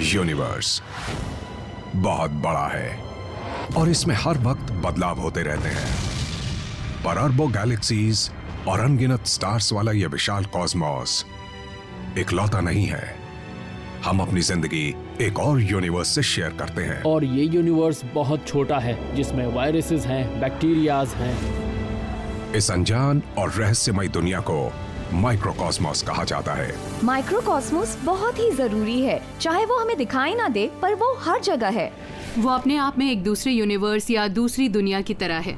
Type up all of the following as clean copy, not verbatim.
Universe बहुत बड़ा है और इसमें हर वक्त बदलाव होते रहते हैं। पर अरबों गैलेक्सीज और अनगिनत स्टार्स वाला यह विशाल कॉस्मोस इकलौता नहीं है। हम अपनी जिंदगी एक और यूनिवर्स से शेयर करते हैं। और ये यूनिवर्स बहुत छोटा है, जिसमें वायरसेस हैं, बैक्टीरियाज हैं। इस अनजान और रहस्यमय दुनिया को माइक्रोकॉस्मोस कहा जाता है। माइक्रोकॉस्मोस बहुत ही जरूरी है, चाहे वो हमें दिखाई ना दे, पर वो हर जगह है। वो अपने आप में एक दूसरे यूनिवर्स या दूसरी दुनिया की तरह है।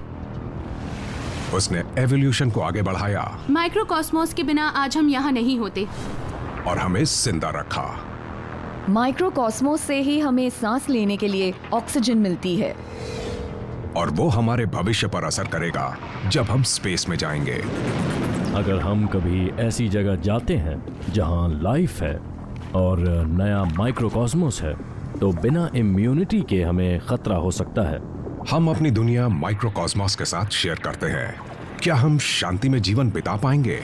उसने एवोल्यूशन को आगे बढ़ाया। माइक्रोकॉस्मोस के बिना आज हम यहाँ नहीं होते और हमें जिंदा रखा। माइक्रोकॉस्मोस से ही हमें सांस लेने के लिए ऑक्सीजन मिलती है। और वो हमारे भविष्य पर असर करेगा जब हम स्पेस में जाएंगे। अगर हम कभी ऐसी जगह जाते हैं जहां लाइफ है और नया माइक्रोकॉस्मोस है, तो बिना इम्यूनिटी के हमें खतरा हो सकता है। हम अपनी दुनिया माइक्रोकॉस्मोस के साथ शेयर करते हैं। क्या हम शांति में जीवन बिता पाएंगे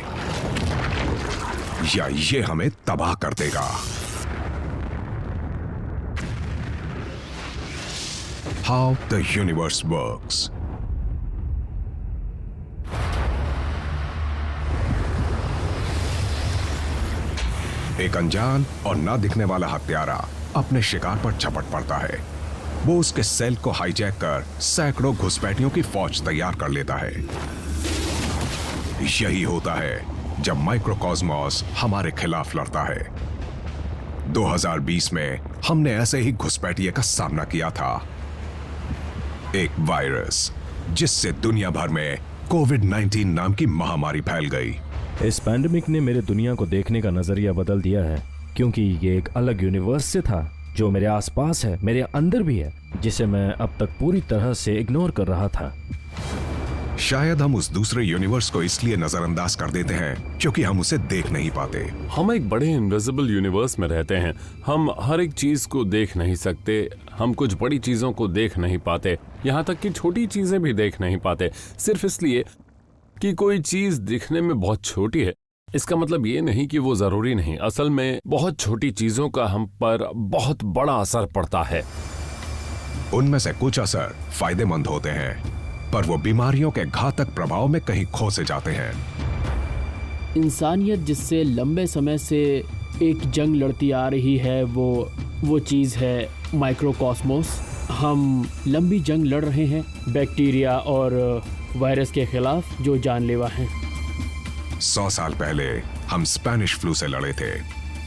या ये हमें तबाह कर देगा? How the universe works. एक अनजान और ना दिखने वाला हत्यारा अपने शिकार पर झपट पड़ता है। वो उसके सेल को हाईजैक कर सैकड़ों घुसपैठियों की फौज तैयार कर लेता है। यही होता है जब माइक्रोकॉस्मोस हमारे खिलाफ लड़ता है। 2020 में हमने ऐसे ही घुसपैठिए का सामना किया था। एक वायरस जिससे दुनिया भर में कोविड-19 नाम की महामारी फैल गई। इस पैंडेमिक ने मेरे दुनिया को देखने का नजरिया बदल दिया है, क्योंकि ये एक अलग यूनिवर्स से था जो मेरे आसपास है, मेरे अंदर भी है, जिसे मैं अब तक पूरी तरह से इग्नोर कर रहा था। शायद हम उस दूसरे यूनिवर्स को इसलिए नजरअंदाज कर देते हैं क्योंकि हम उसे देख नहीं पाते। हम एक बड़े इनविजिबल यूनिवर्स में रहते हैं। हम हर एक चीज को देख नहीं सकते। हम कुछ बड़ी चीजों को देख नहीं पाते, यहाँ तक कि छोटी चीजें भी देख नहीं पाते। सिर्फ इसलिए कि कोई चीज दिखने में बहुत छोटी है, इसका मतलब ये नहीं कि वो जरूरी नहीं। असल में बहुत छोटी चीजों का हम पर बहुत बड़ा असर पड़ता है। उनमें से कुछ असर फायदेमंद होते हैं, पर वो बीमारियों के घातक प्रभाव में कहीं खो से जाते हैं। इंसानियत जिससे लंबे समय से एक जंग लड़ती आ रही है, वो चीज़ है माइक्रोकॉस्मोस। हम लंबी जंग लड़ रहे हैं बैक्टीरिया और वायरस के खिलाफ जो जानलेवा हैं। 100 साल पहले हम स्पेनिश फ्लू से लड़े थे।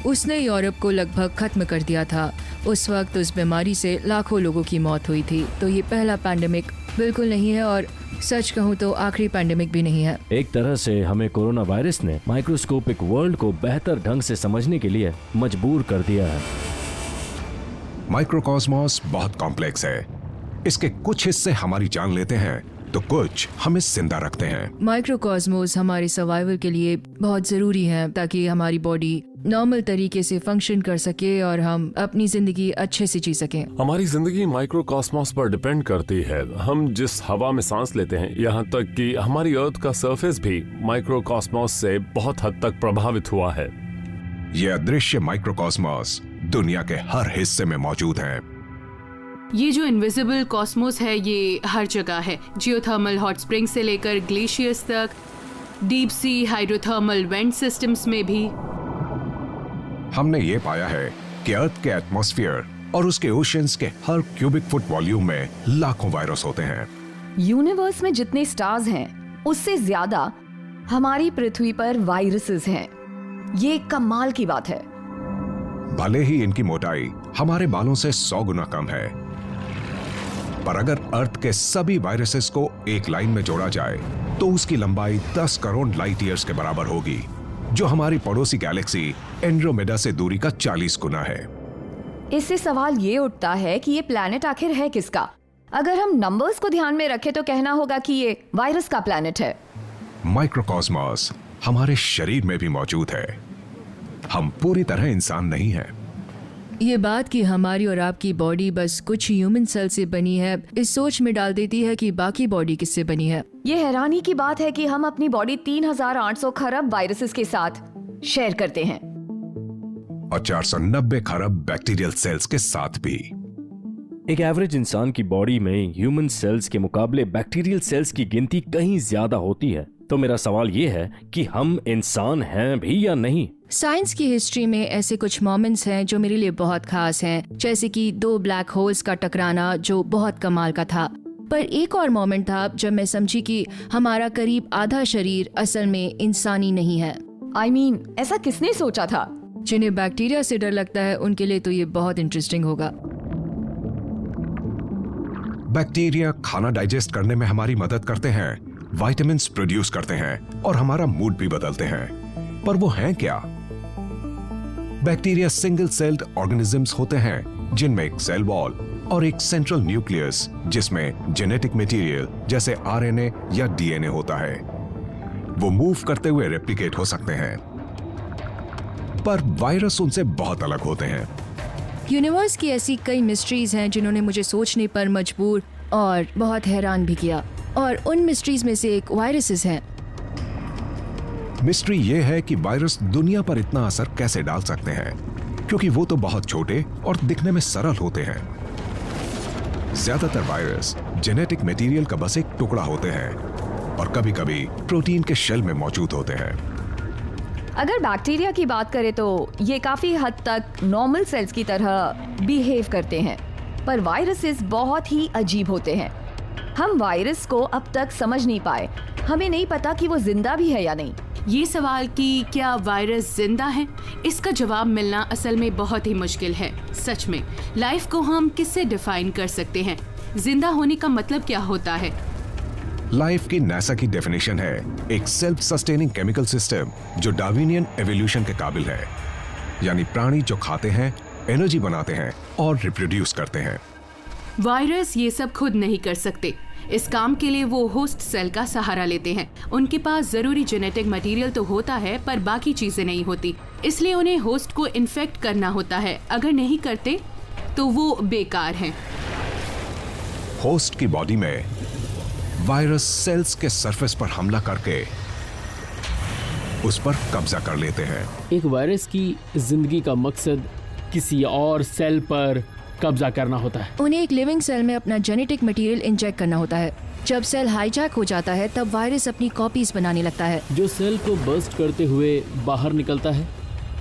उसने यूरोप को लगभग खत्म कर दिया था। उस वक्त उस बीमारी से लाखों लोगों की मौत हुई थी। तो ये पहला पैंडेमिक बिल्कुल नहीं है, और सच कहूँ तो आखिरी पैंडेमिक भी नहीं है। एक तरह से हमें कोरोना वायरस ने माइक्रोस्कोपिक वर्ल्ड को बेहतर ढंग से समझने के लिए मजबूर कर दिया है। माइक्रोकॉस्मोस बहुत कॉम्प्लेक्स है। इसके कुछ हिस्से हमारी जान लेते हैं तो कुछ हमें जिंदा रखते हैं। माइक्रोकॉस्मोस हमारे सर्वाइवल के लिए बहुत जरूरी है, ताकि हमारी बॉडी नॉर्मल तरीके से फंक्शन कर सके और हम अपनी जिंदगी अच्छे से जी सकें। हमारी जिंदगी माइक्रोकॉस्मोस पर डिपेंड करती है। हम जिस हवा में सांस लेते हैं, यहाँ तक कि हमारी अर्थ का सरफेस भी माइक्रोकॉस्मोस से बहुत हद तक प्रभावित हुआ है। ये अदृश्य माइक्रोकॉस्मोस दुनिया के हर हिस्से में मौजूद है। ये जो इनविजिबल कॉस्मोस है, ये हर जगह है। जियोथर्मल हॉट स्प्रिंग से लेकर ग्लेशियर्स तक, deep sea hydrothermal vent systems में भी। हमने ये पाया है कि अर्थ के एटमॉस्फेयर और उसके ओशियंस के हर क्यूबिक फुट वॉल्यूम में लाखों वायरस होते हैं। यूनिवर्स में जितने स्टार्स हैं, उससे ज्यादा हमारी पृथ्वी पर वायरसेस हैं। ये कमाल की बात है। भले ही इनकी मोटाई हमारे बालों से 100 गुना कम है, पर अगर अर्थ के सभी वायरसेस को एक लाइन में जोड़ा जाए तो उसकी लंबाई 10 करोड़ लाइट ईयर्स के बराबर होगी, जो हमारी पड़ोसी गैलेक्सी एंड्रोमेडा से दूरी का 40 गुना है। इससे सवाल ये उठता है कि ये प्लैनेट आखिर है किसका? अगर हम नंबर्स को ध्यान में रखें तो कहना होगा कि ये वायरस का प्लैनेट है। माइक्रोकॉस्मोस हमारे शरीर में भी मौजूद है। हम पूरी तरह इंसान नहीं हैं। ये बात कि हमारी और आपकी बॉडी बस कुछ ह्यूमन सेल से बनी है, इस सोच में डाल देती है कि बाकी बॉडी किससे बनी है। ये हैरानी की बात है कि हम अपनी बॉडी 3800 खरब वायरसेस के साथ शेयर करते हैं। और 490 खरब बैक्टीरियल सेल्स के साथ भी। एक एवरेज इंसान की बॉडी में ह्यूमन सेल्स के मुकाबले बैक्टीरियल सेल्स की गिनती कहीं ज्यादा होती है। तो मेरा सवाल ये है कि हम इंसान हैं भी या नहीं। साइंस की हिस्ट्री में ऐसे कुछ मोमेंट्स हैं जो मेरे लिए बहुत खास हैं, जैसे कि 2 ब्लैक होल्स का टकराना जो बहुत कमाल का था। पर एक और मोमेंट था जब मैं समझी कि हमारा करीब आधा शरीर असल में इंसानी नहीं है। I mean, ऐसा किसने सोचा था? जिन्हें बैक्टीरिया से डर लगता है उनके लिए तो ये बहुत इंटरेस्टिंग होगा। बैक्टीरिया खाना डाइजेस्ट करने में हमारी मदद करते हैं, विटामिन्स प्रोड्यूस करते हैं और हमारा मूड भी बदलते हैं। पर वो हैं क्या? बैक्टीरिया सिंगल सेल्ड ऑर्गेनिजम्स होते हैं जिनमें एक सेल वॉल और एक सेंट्रल न्यूक्लियस जिसमें जेनेटिक मटेरियल जैसे आरएनए या डीएनए होता है। वो मूव करते हुए रेप्लिकेट हो सकते हैं। पर वायरस उनसे बहुत अलग होते हैं। यूनिवर्स की ऐसी कई मिस्ट्रीज हैं जिन्होंने मुझे सोचने पर मजबूर और बहुत हैरान भी किया, और उन मिस्ट्रीज में से एक वायरसेस हैं। मिस्ट्री ये है कि वायरस दुनिया पर इतना असर कैसे डाल सकते हैं, क्योंकि वो तो बहुत छोटे और दिखने में सरल होते हैं। ज्यादातर वायरस जेनेटिक मटेरियल का बस एक टुकड़ा होते हैं और कभी-कभी प्रोटीन के शेल में मौजूद होते हैं। अगर बैक्टीरिया की बात करें तो ये काफी हद तक नॉर्मल सेल्स की तरह बिहेव करते हैं, पर वायरसेस बहुत ही अजीब होते हैं। हम वायरस को अब तक समझ नहीं पाए। हमें नहीं पता कि वो जिंदा भी है या नहीं। ये सवाल कि क्या वायरस जिंदा है, इसका जवाब मिलना असल में बहुत ही मुश्किल है। सच में लाइफ को हम किससे डिफाइन कर सकते हैं? जिंदा होने का मतलब क्या होता है? लाइफ की नासा की डेफिनेशन है एक सेल्फ सस्टेनिंग केमिकल सिस्टम जो डार्विनियन एवोल्यूशन के काबिल है, यानी प्राणी जो खाते हैं, एनर्जी बनाते हैं और रिप्रोड्यूस करते हैं। वायरस ये सब खुद नहीं कर सकते। इस काम के लिए वो होस्ट सेल का सहारा लेते हैं। उनके पास जरूरी जेनेटिक मटेरियल तो होता है पर बाकी चीजें नहीं होती, इसलिए उन्हें होस्ट को इन्फेक्ट करना होता है। अगर नहीं करते तो वो बेकार हैं। होस्ट की बॉडी में वायरस सेल्स के सरफेस पर हमला करके उस पर कब्जा कर लेते हैं। एक वायरस की जिंदगी का मकसद किसी और सेल पर कब्जा करना होता है। उन्हें एक लिविंग सेल में अपना जेनेटिक मटेरियल इंजेक्ट करना होता है। जब सेल हाईजैक हो जाता है तब वायरस अपनी कॉपीज बनाने लगता है जो सेल को बर्स्ट करते हुए बाहर निकलता है।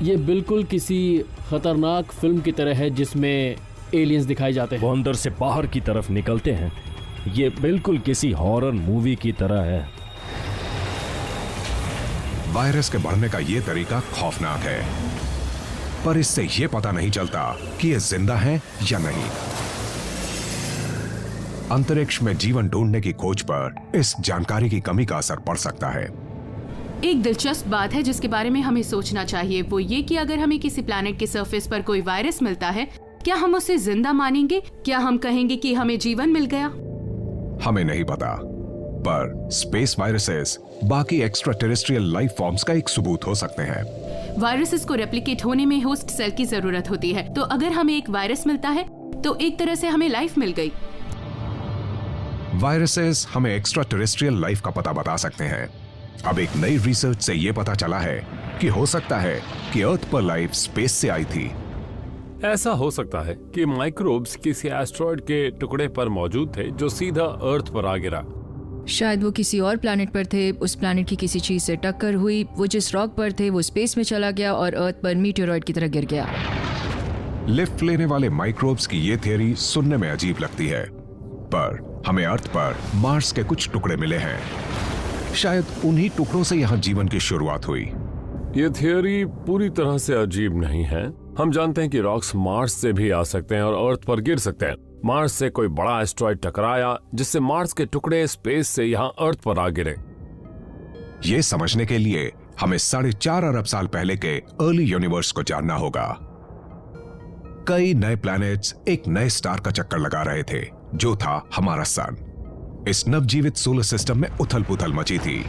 ये बिल्कुल किसी खतरनाक फिल्म की तरह है जिसमें एलियंस दिखाए जाते हैं। वो अंदर से बाहर की तरफ निकलते हैं। ये बिल्कुल किसी हॉरर मूवी की तरह है। वायरस के बढ़ने का ये तरीका खौफनाक है, पर इससे ये पता नहीं चलता कि ये जिंदा है या नहीं। अंतरिक्ष में जीवन ढूंढने की खोज पर इस जानकारी की कमी का असर पड़ सकता है। एक दिलचस्प बात है जिसके बारे में हमें सोचना चाहिए, वो ये कि अगर हमें किसी प्लैनेट के सरफेस पर कोई वायरस मिलता है, क्या हम उसे जिंदा मानेंगे? क्या हम कहेंगे कि हमें जीवन मिल गया? हमें नहीं पता, पर स्पेस वायरसेस बाकी एक्स्ट्रा टेरेस्ट्रियल लाइफ फॉर्म्स का एक सबूत हो सकते हैं। वायरसेस को रेप्लिकेट होने में होस्ट सेल की जरूरत होती है, तो अगर हमें एक वायरस मिलता है तो एक तरह से हमें लाइफ मिल गई। वायरसेस हमें एक्स्ट्रा टेरेस्ट्रियल लाइफ का पता बता सकते हैं। अब एक नई रिसर्च से यह पता चला है कि हो सकता है कि अर्थ पर लाइफ स्पेस से आई थी। ऐसा हो सकता है कि माइक्रोब्स किसी एस्ट्रॉयड के टुकड़े पर मौजूद थे जो सीधा अर्थ पर आ गिरा। शायद वो किसी और प्लैनेट पर थे, उस प्लैनेट की किसी चीज से टक्कर हुई, वो जिस रॉक पर थे वो स्पेस में चला गया और अर्थ पर मीटेरॉइड की तरह गिर गया। लिफ्ट लेने वाले माइक्रोब्स की ये थियरी सुनने में अजीब लगती है, पर हमें अर्थ पर मार्स के कुछ टुकड़े मिले हैं। शायद उन्हीं टुकड़ों से यहाँ जीवन की शुरुआत हुई। ये थियरी पूरी तरह से अजीब नहीं है। हम जानते हैं कि रॉक्स मार्स से भी आ सकते हैं और अर्थ पर गिर सकते हैं। मार्स से कोई बड़ा एस्ट्रॉयड टकराया जिससे मार्स के टुकड़े स्पेस से यहाँ अर्थ पर आ गिरे। ये समझने के लिए हमें 4.5 अरब साल पहले के अर्ली यूनिवर्स को जानना होगा। कई नए प्लैनेट्स एक नए स्टार का चक्कर लगा रहे थे जो था हमारा सन। इस नवजीवित सोलर सिस्टम में उथल पुथल मची थी।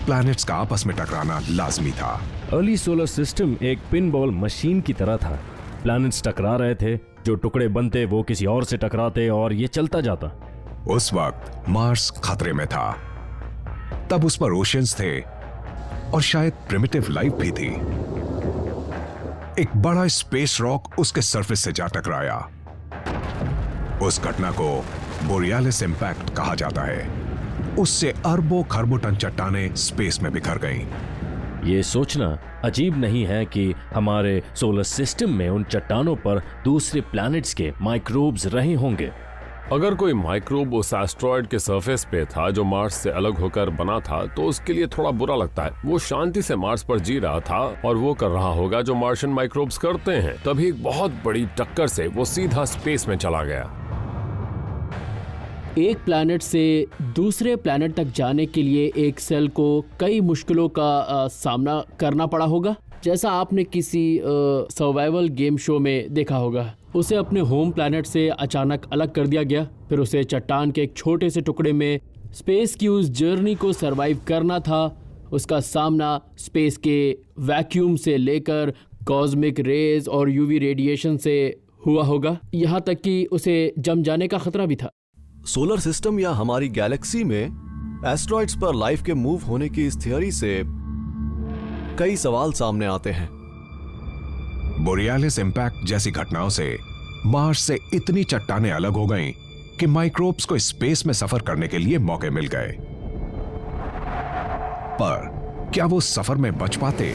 प्लैनेट्स का आपस में टकराना लाजमी था। अर्ली सोलर सिस्टम एक पिनबॉल मशीन की तरह था। प्लैनेट्स टकरा रहे थे, जो टुकड़े बनते वो किसी और से टकराते और ये चलता जाता। उस वक्त मार्स खतरे में था। तब उस पर ओशियंस थे और शायद प्रिमिटिव लाइफ भी थी। एक बड़ा स्पेस रॉक उसके सरफेस से जा टकराया। उस घटना को बोरियालिस इंपैक्ट कहा जाता है। उससे अरबों खरबों टन चट्टानें स्पेस में बिखर गईं। ये सोचना अजीब नहीं है कि हमारे सोलर सिस्टम में उन चट्टानों पर दूसरे प्लैनेट्स के माइक्रोब्स रहे होंगे। अगर कोई माइक्रोब उस एस्ट्रॉयड के सरफेस पे था जो मार्स से अलग होकर बना था, तो उसके लिए थोड़ा बुरा लगता है। वो शांति से मार्स पर जी रहा था और वो कर रहा होगा जो मार्शियन माइक्रोब्स करते हैं। तभी एक बहुत बड़ी टक्कर से वो सीधा स्पेस में चला गया। एक प्लैनेट से दूसरे प्लैनेट तक जाने के लिए एक सेल को कई मुश्किलों का सामना करना पड़ा होगा। जैसा आपने किसी सर्वाइवल गेम शो में देखा होगा, उसे अपने होम प्लैनेट से अचानक अलग कर दिया गया। फिर उसे चट्टान के एक छोटे से टुकड़े में स्पेस की उस जर्नी को सरवाइव करना था। उसका सामना स्पेस के वैक्यूम से लेकर कॉस्मिक रेज और यूवी रेडिएशन से हुआ होगा, यहाँ तक कि उसे जम जाने का खतरा भी था। सोलर सिस्टम या हमारी गैलेक्सी में एस्ट्रॉइड्स पर लाइफ के मूव होने की इस थियोरी से कई सवाल सामने आते हैं। बोरियालिस इंपैक्ट जैसी घटनाओं से मार्स से इतनी चट्टानें अलग हो गईं कि माइक्रोब्स को स्पेस में सफर करने के लिए मौके मिल गए। पर क्या वो सफर में बच पाते?